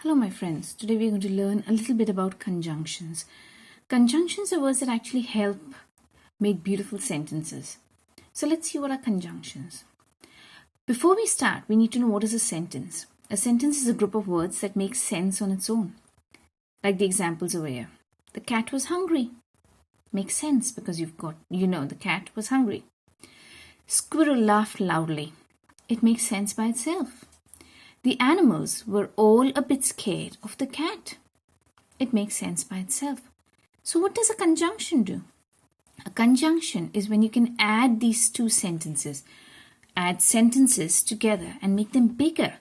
Hello my friends, today we are going to learn a little bit about conjunctions. Conjunctions are words that actually help make beautiful sentences. So let's see what are conjunctions. Before we start, we need to know what is a sentence. A sentence is a group of words that make sense on its own. Like the examples over here. The cat was hungry. Makes sense because the cat was hungry. Squirrel laughed loudly. It makes sense by itself. The animals were all a bit scared of the cat. It makes sense by itself. So what does a conjunction do? A conjunction is when you can add these two sentences, add sentences together and make them bigger,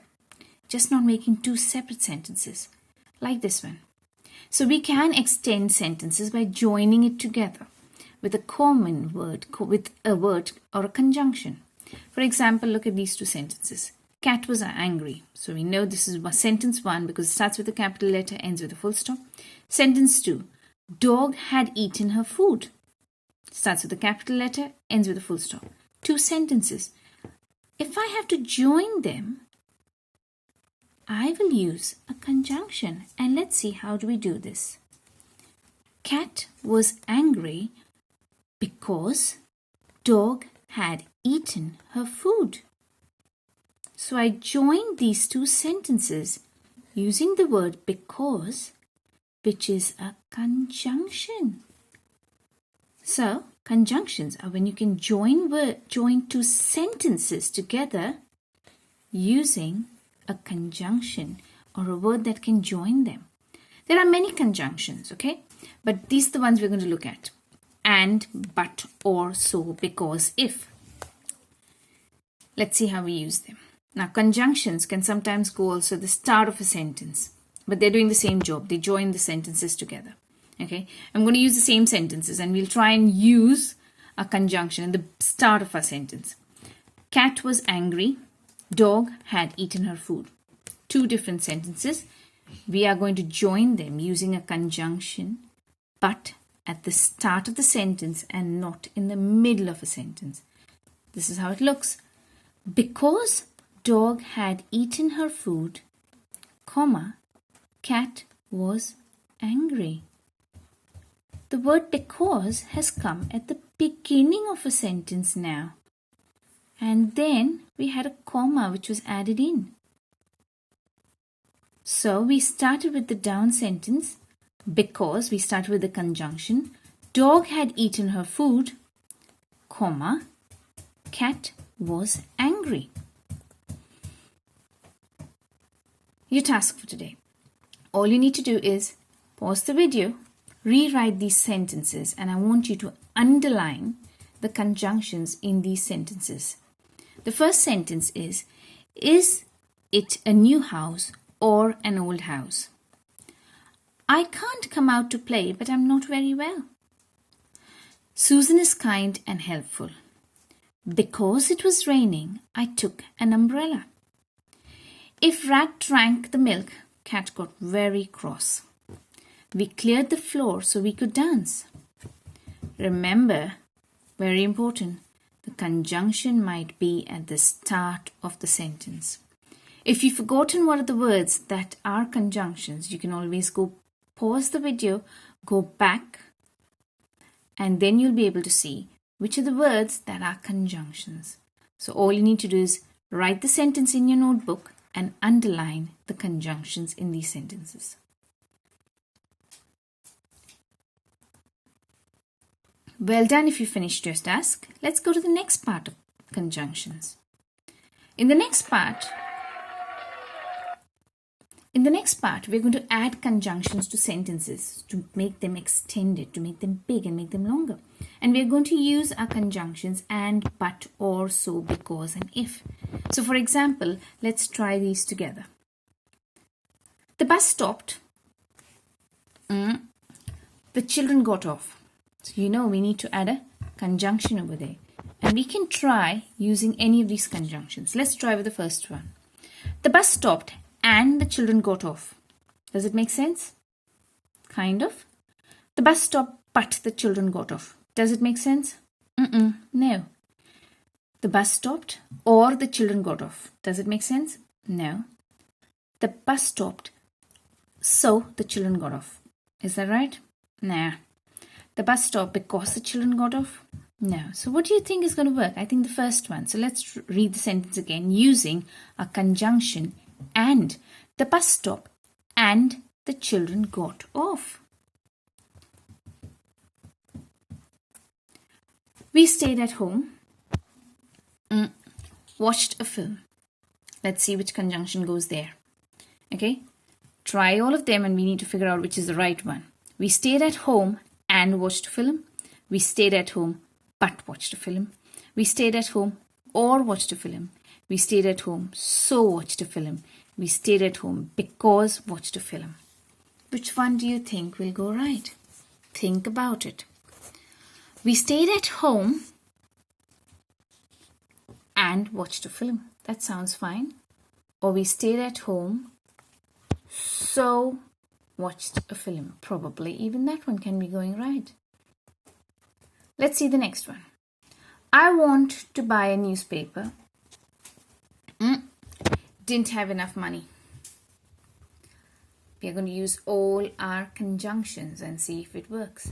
just not making two separate sentences, like this one. So we can extend sentences by joining it together with a common word, with a word or a conjunction. For example, look at these two sentences. Cat was angry. So we know this is sentence 1 because it starts with a capital letter, ends with a full stop. Sentence 2. Dog had eaten her food. Starts with a capital letter, ends with a full stop. Two sentences. If I have to join them, I will use a conjunction. And let's see how do we do this. Cat was angry because dog had eaten her food. So I joined these two sentences using the word because, which is a conjunction. So conjunctions are when you can join two sentences together using a conjunction or a word that can join them. There are many conjunctions, okay? But these are the ones we're going to look at. And, but, or, so, because, if. Let's see how we use them. Now, conjunctions can sometimes go also at the start of a sentence, but they're doing the same job. They join the sentences together. Okay, I'm going to use the same sentences and we'll try and use a conjunction in the start of our sentence. Cat was angry. Dog had eaten her food. Two different sentences. We are going to join them using a conjunction, but at the start of the sentence and not in the middle of a sentence. This is how it looks. Because dog had eaten her food, cat was angry. The word because has come at the beginning of a sentence now. And then we had a comma which was added in. So we started with the down sentence because we started with the conjunction. Dog had eaten her food, cat was angry. Your task for today. All you need to do is pause the video, rewrite these sentences, and I want you to underline the conjunctions in these sentences. The first sentence is it a new house or an old house? I can't come out to play, but I'm not very well. Susan is kind and helpful. Because it was raining, I took an umbrella. If Rat drank the milk, Cat got very cross. We cleared the floor so we could dance. Remember, very important, the conjunction might be at the start of the sentence. If you've forgotten what are the words that are conjunctions, you can always go pause the video, go back, and then you'll be able to see which are the words that are conjunctions. So all you need to do is write the sentence in your notebook and underline the conjunctions in these sentences. Well done if you finished your task. Let's go to the next part of conjunctions. In the next part, we're going to add conjunctions to sentences to make them extended, to make them big and make them longer. And we're going to use our conjunctions and, but, or, so, because, and if. So for example, let's try these together. The bus stopped. The children got off. So we need to add a conjunction over there. And we can try using any of these conjunctions. Let's try with the first one. The bus stopped and the children got off. Does it make sense? Kind of. The bus stopped, but the children got off. Does it make sense? No. The bus stopped or the children got off. Does it make sense? No. The bus stopped so the children got off. Is that right? Nah. The bus stopped because the children got off? No. So what do you think is going to work? I think the first one. So let's read the sentence again using a conjunction and. The bus stopped and the children got off. We stayed at home, watched a film. Let's see which conjunction goes there. Okay? Try all of them and we need to figure out which is the right one. We stayed at home and watched a film. We stayed at home but watched a film. We stayed at home or watched a film. We stayed at home so watched a film. We stayed at home because watched a film. Which one do you think will go right? Think about it. We stayed at home and watched a film. That sounds fine. Or we stayed at home so watched a film. Probably even that one can be going right. Let's see the next one. I want to buy a newspaper. Didn't have enough money. We are going to use all our conjunctions and see if it works.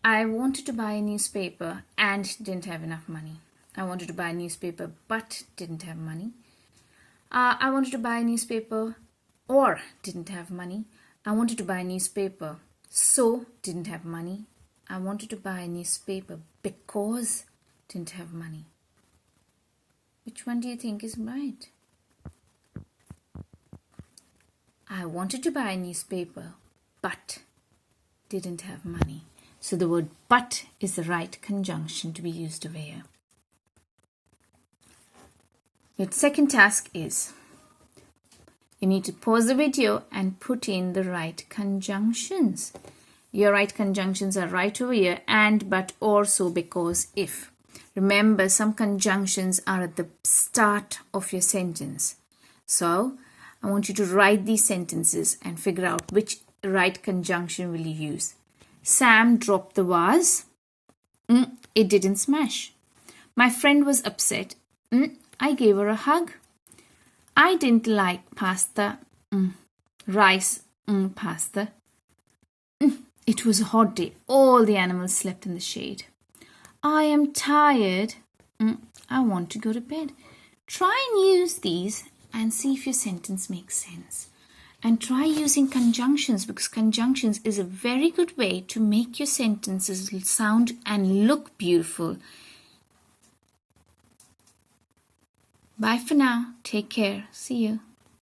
I wanted to buy a newspaper and didn't have enough money. I wanted to buy a newspaper but didn't have money. I wanted to buy a newspaper or didn't have money. I wanted to buy a newspaper so didn't have money. I wanted to buy a newspaper because didn't have money. Which one do you think is right? I wanted to buy a newspaper but didn't have money. So the word but is the right conjunction to be used over here. Your second task is you need to pause the video and put in the right conjunctions. Your right conjunctions are right over here and, but, or, so, because, if. Remember, some conjunctions are at the start of your sentence. So I want you to write these sentences and figure out which right conjunction will you use. Sam dropped the vase. It didn't smash. My friend was upset. I gave her a hug. I didn't like pasta. Rice. Pasta. It was a hot day. All the animals slept in the shade. I am tired. I want to go to bed. Try and use these and see if your sentence makes sense. And try using conjunctions, because conjunctions is a very good way to make your sentences sound and look beautiful. Bye for now. Take care. See you.